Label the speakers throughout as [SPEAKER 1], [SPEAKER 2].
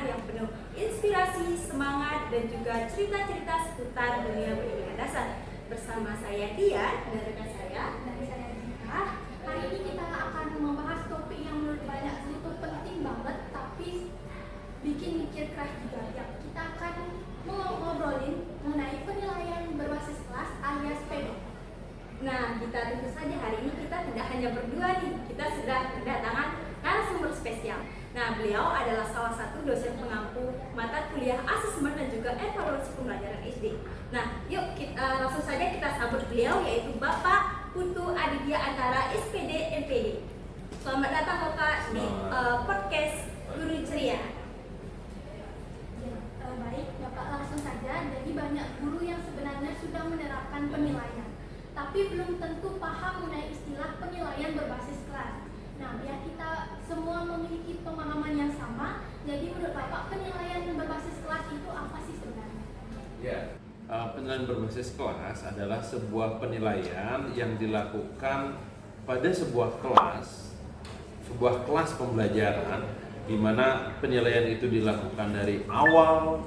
[SPEAKER 1] webinar yang penuh inspirasi, semangat, dan juga cerita-cerita seputar dunia pendidikan dasar. Bersama saya Dian dan rekan saya,
[SPEAKER 2] Dan saya Zika. Hari ini kita akan membahas topik yang menurut banyak itu penting banget, tapi bikin mikir keras juga. Ya, kita akan ngobrolin mengenai penilaian berbasis kelas alias PD.
[SPEAKER 1] Nah, kita tentu saja hari ini kita tidak hanya berdua nih, kita sudah kedatangan narasumber spesial. Nah, beliau adalah salah satu dosen pengampu mata kuliah asesmen dan juga evaluasi pembelajaran SD. Nah, yuk langsung saja kita sambut beliau, yaitu Bapak Putu Aditya Antara SPD MPD. Selamat datang Bapak di podcast Guru Ceria.
[SPEAKER 2] Baik, Bapak langsung saja. Jadi banyak guru yang sebenarnya sudah menerapkan penilaian, tapi belum tentu paham mengenai istilah penilaian berbasis kelas. Nah, biar kita semua memiliki pemahaman yang sama, jadi menurut Bapak penilaian berbasis kelas itu apa sih sebenarnya?
[SPEAKER 3] Ya, penilaian berbasis kelas adalah sebuah penilaian yang dilakukan pada sebuah kelas pembelajaran, di mana penilaian itu dilakukan dari awal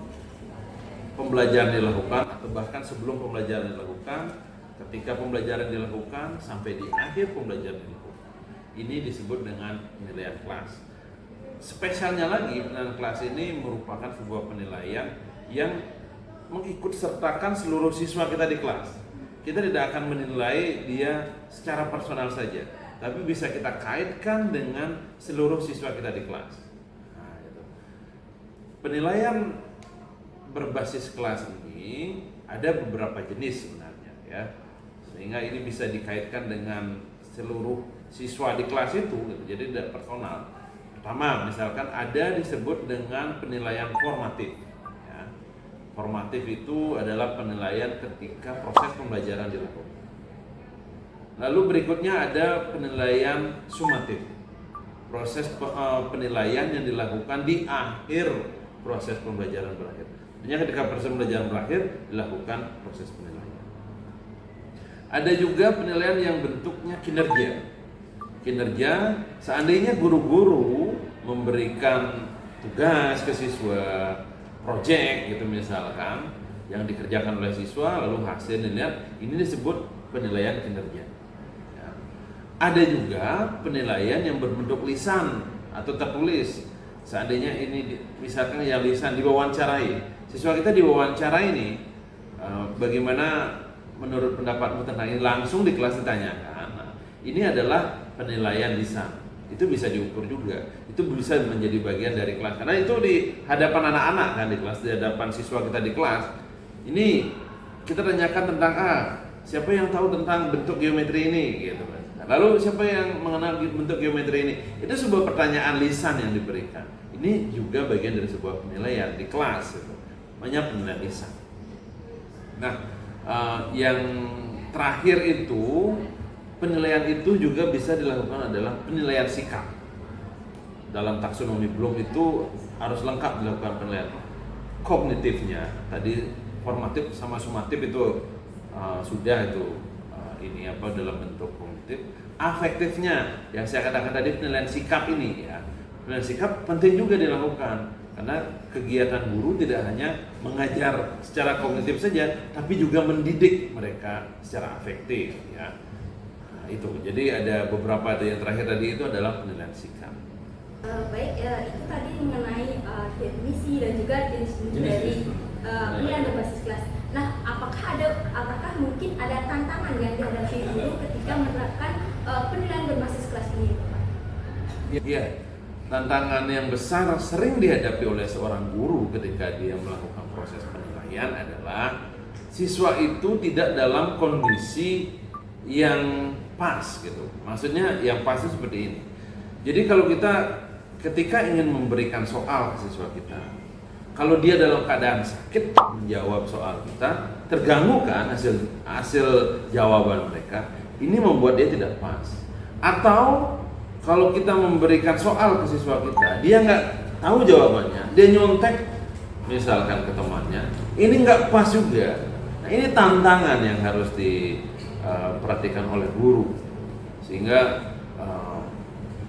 [SPEAKER 3] pembelajaran dilakukan atau bahkan sebelum pembelajaran dilakukan, ketika pembelajaran dilakukan sampai di akhir pembelajaran dilakukan. Ini disebut dengan penilaian kelas. Spesialnya lagi, penilaian kelas ini merupakan sebuah penilaian yang mengikut sertakan seluruh siswa kita di kelas. Kita tidak akan menilai dia secara personal saja, tapi bisa kita kaitkan dengan seluruh siswa kita di kelas. Nah, gitu. Penilaian berbasis kelas ini ada beberapa jenis sebenarnya, ya, sehingga ini bisa dikaitkan dengan seluruh siswa di kelas itu, gitu. Jadi tidak personal. Pertama, misalkan ada disebut dengan penilaian formatif. Ya. Formatif itu adalah penilaian ketika proses pembelajaran dilakukan. Lalu berikutnya ada penilaian sumatif. Proses penilaian yang dilakukan di akhir proses pembelajaran berakhir. Artinya ketika proses pembelajaran berakhir dilakukan proses penilaian. Ada juga penilaian yang bentuknya kinerja. Kinerja, seandainya guru-guru memberikan tugas ke siswa, project gitu misalkan, yang dikerjakan oleh siswa, lalu hasil dilihat, ini disebut penilaian kinerja. Ya. Ada juga penilaian yang berbentuk lisan atau tertulis. Seandainya ini misalkan ya lisan, diwawancarai, siswa kita diwawancarai ini, bagaimana menurut pendapatmu tentang ini, langsung di kelas ditanyakan. Nah, ini adalah penilaian lisan. Itu bisa diukur juga. Itu bisa menjadi bagian dari kelas. Karena itu di hadapan anak-anak kan di kelas, di hadapan siswa kita di kelas. Ini kita tanyakan tentang siapa yang tahu tentang bentuk geometri ini gitu kan. Lalu siapa yang mengenal bentuk geometri ini? Itu sebuah pertanyaan lisan yang diberikan. Ini juga bagian dari sebuah penilaian di kelas gitu. Banyak penilaian lisan. Nah, yang terakhir itu penilaian itu juga bisa dilakukan adalah penilaian sikap. Dalam taksonomi Bloom itu harus lengkap dilakukan penilaian kognitifnya. Tadi formatif sama sumatif itu sudah itu ini apa dalam bentuk kognitif. Afektifnya yang saya katakan tadi penilaian sikap ini ya. Penilaian sikap penting juga dilakukan karena kegiatan guru tidak hanya mengajar secara kognitif saja, tapi juga mendidik mereka secara afektif ya. Itu jadi ada beberapa yang terakhir tadi itu adalah penilaian sikap.
[SPEAKER 1] Baik, itu tadi mengenai definisi dan juga jenis dari penilaian berbasis kelas. Nah, apakah mungkin ada tantangan yang dihadapi guru ketika menerapkan penilaian berbasis kelas ini, Pak?
[SPEAKER 3] Iya, tantangan yang besar sering dihadapi oleh seorang guru ketika dia melakukan proses penilaian adalah siswa itu tidak dalam kondisi yang pas gitu. Maksudnya yang pas itu seperti ini. Jadi kalau kita ketika ingin memberikan soal ke siswa kita, kalau dia dalam keadaan sakit menjawab soal kita, terganggu kan hasil jawaban mereka, ini membuat dia tidak pas. Atau kalau kita memberikan soal ke siswa kita, dia nggak tahu jawabannya, dia nyontek misalkan ke temannya, ini nggak pas juga. Nah, ini tantangan yang harus diperhatikan oleh guru, sehingga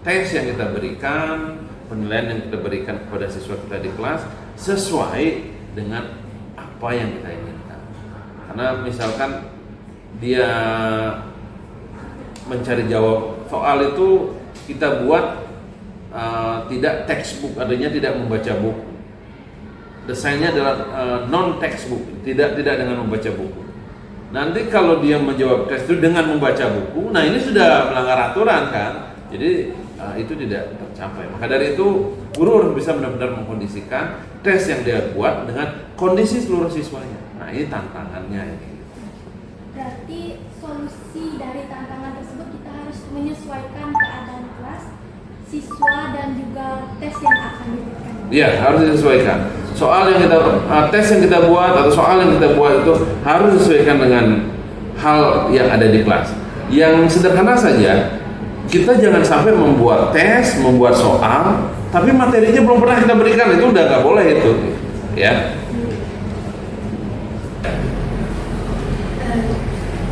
[SPEAKER 3] tes yang kita berikan penilaian yang kita berikan kepada siswa kita di kelas sesuai dengan apa yang kita inginkan. Karena misalkan dia mencari jawab soal itu kita buat tidak textbook, adanya tidak membaca buku. Desainnya adalah non textbook, tidak dengan membaca buku. Nanti kalau dia menjawab tes itu dengan membaca buku, nah ini sudah melanggar aturan kan. Jadi itu tidak tercapai. Maka dari itu guru harus bisa benar-benar mengkondisikan tes yang dia buat dengan kondisi seluruh siswanya. Nah ini tantangannya ini.
[SPEAKER 2] Berarti solusi dari tantangan tersebut kita harus menyesuaikan keadaan kelas, siswa dan juga tes yang akan diberikan.
[SPEAKER 3] Iya, harus disesuaikan. Soal yang kita tes yang kita buat atau soal yang kita buat itu harus disesuaikan dengan hal yang ada di kelas. Yang sederhana saja, kita jangan sampai membuat tes, membuat soal, tapi materinya belum pernah kita berikan, itu udah nggak boleh itu, ya.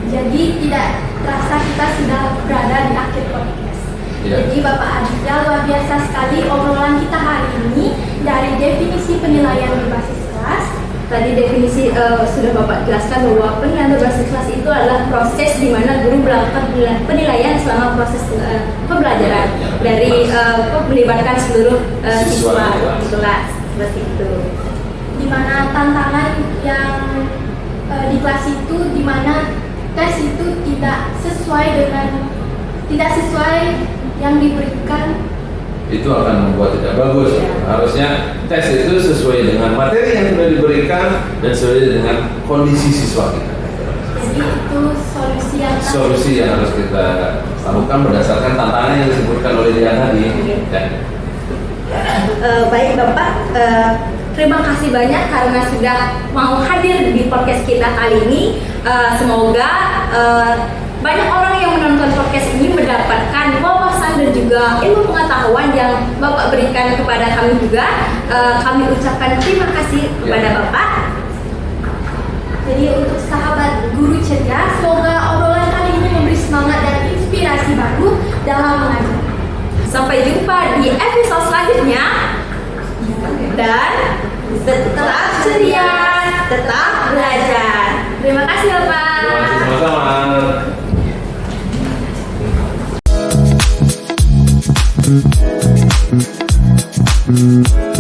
[SPEAKER 2] Jadi tidak terasa kita sudah berada di akhir podcast.
[SPEAKER 3] Ya.
[SPEAKER 2] Jadi Bapak Aditya, luar biasa sekali obrolan kita hari ini dari definisi penilaian berbasis kelas.
[SPEAKER 1] Tadi definisi sudah Bapak jelaskan bahwa penilaian berbasis kelas itu adalah proses di mana guru melakukan penilaian selama proses pembelajaran dari melibatkan seluruh siswa di kelas, seperti itu.
[SPEAKER 2] Di mana tantangan yang di kelas itu, di mana tes itu tidak sesuai yang diberikan,
[SPEAKER 3] Itu akan membuat tidak bagus. Harusnya tes itu sesuai dengan materi yang sudah diberikan dan sesuai dengan kondisi siswa kita.
[SPEAKER 2] jadi itu
[SPEAKER 3] Solusi yang harus kita lakukan berdasarkan tantangan yang disebutkan oleh Diana tadi. Ya.
[SPEAKER 1] Baik Bapak, terima kasih banyak karena sudah mau hadir di podcast kita kali ini. Semoga banyak orang yang menonton podcast ini mendapatkan wawasan dan juga ilmu pengetahuan yang Bapak berikan kepada kami juga. Kami ucapkan terima kasih kepada Bapak.
[SPEAKER 2] Jadi untuk sahabat guru ceria, semoga obrolan kali ini memberi semangat dan inspirasi baru dalam mengajar.
[SPEAKER 1] Sampai jumpa di episode selanjutnya. Dan tetap ceria, tetap belajar. Terima kasih Bapak.
[SPEAKER 3] Terima kasih sama-sama.
[SPEAKER 4] Thank you.